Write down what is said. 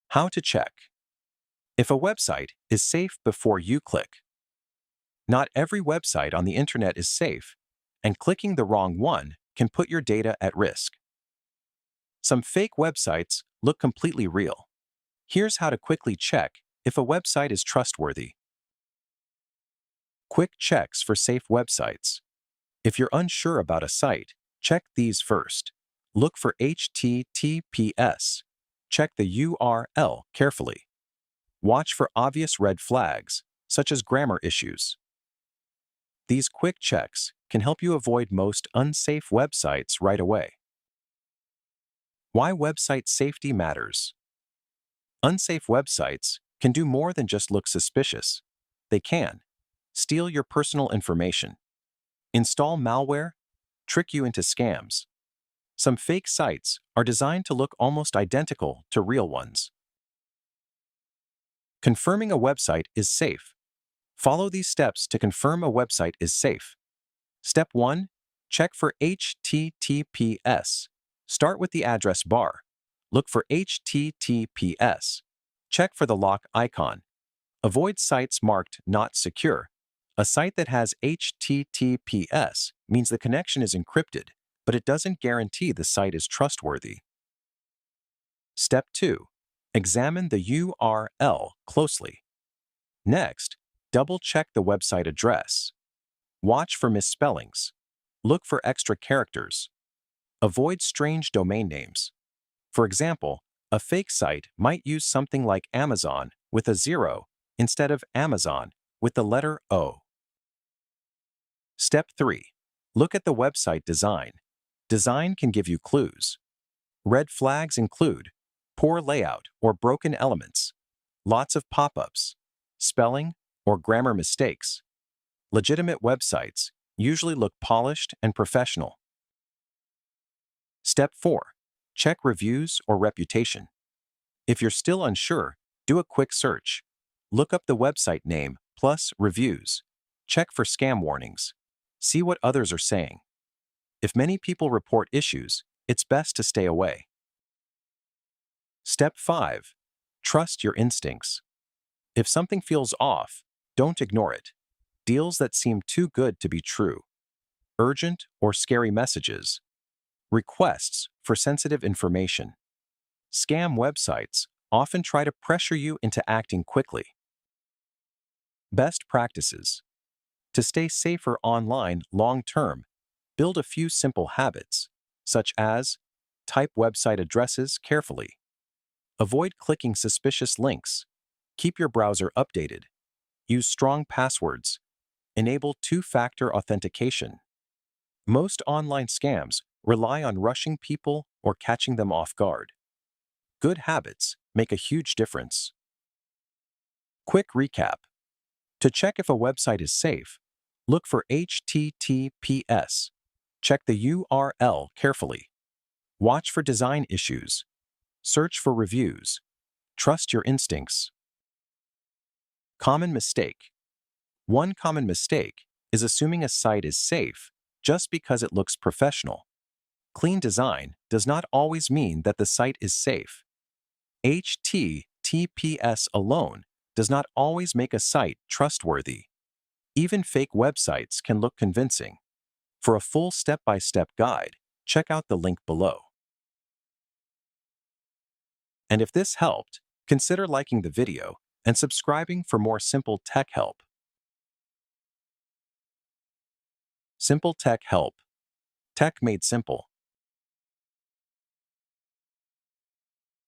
How to check if a website is safe before you click. Not every website on the internet is safe, and clicking the wrong one can put your data at risk. Some fake websites look completely real. Here's how to quickly check if a website is trustworthy. Quick checks for safe websites. If you're unsure about a site, check these first. Look for HTTPS. Check the URL carefully. Watch for obvious red flags, such as grammar issues. These quick checks can help you avoid most unsafe websites right away. Why website safety matters. Unsafe websites can do more than just look suspicious. They can steal your personal information, install malware, trick you into scams. Some fake sites are designed to look almost identical to real ones. Confirming a website is safe. Follow these steps to confirm a website is safe. Step 1. Check for HTTPS. Start with the address bar. Look for HTTPS. Check for the lock icon. Avoid sites marked not secure. A site that has HTTPS means the connection is encrypted, but it doesn't guarantee the site is trustworthy. Step 2. Examine the URL closely. Next, double-check the website address. Watch for misspellings. Look for extra characters. Avoid strange domain names. For example, a fake site might use something like Amazon with a 0 instead of Amazon with the letter O. Step 3. Look at the website design. Design can give you clues. Red flags include poor layout or broken elements, lots of pop-ups, spelling or grammar mistakes. Legitimate websites usually look polished and professional. Step 4. Check reviews or reputation. If you're still unsure, do a quick search. Look up the website name plus reviews. Check for scam warnings. See what others are saying. If many people report issues, it's best to stay away. Step 5. Trust your instincts. If something feels off, don't ignore it. Deals that seem too good to be true. Urgent or scary messages. Requests for sensitive information. Scam websites often try to pressure you into acting quickly. Best practices. To stay safer online long-term, build a few simple habits, such as type website addresses carefully. Avoid clicking suspicious links. Keep your browser updated. Use strong passwords. Enable two-factor authentication. Most online scams rely on rushing people or catching them off guard. Good habits make a huge difference. Quick recap. To check if a website is safe, look for HTTPS. Check the URL carefully. Watch for design issues. Search for reviews. Trust your instincts. Common mistake. One common mistake is assuming a site is safe just because it looks professional. Clean design does not always mean that the site is safe. HTTPS alone does not always make a site trustworthy. Even fake websites can look convincing. For a full step-by-step guide, check out the link below. And if this helped, consider liking the video and subscribing for more simple tech help. SimpleTech help. Tech made simple.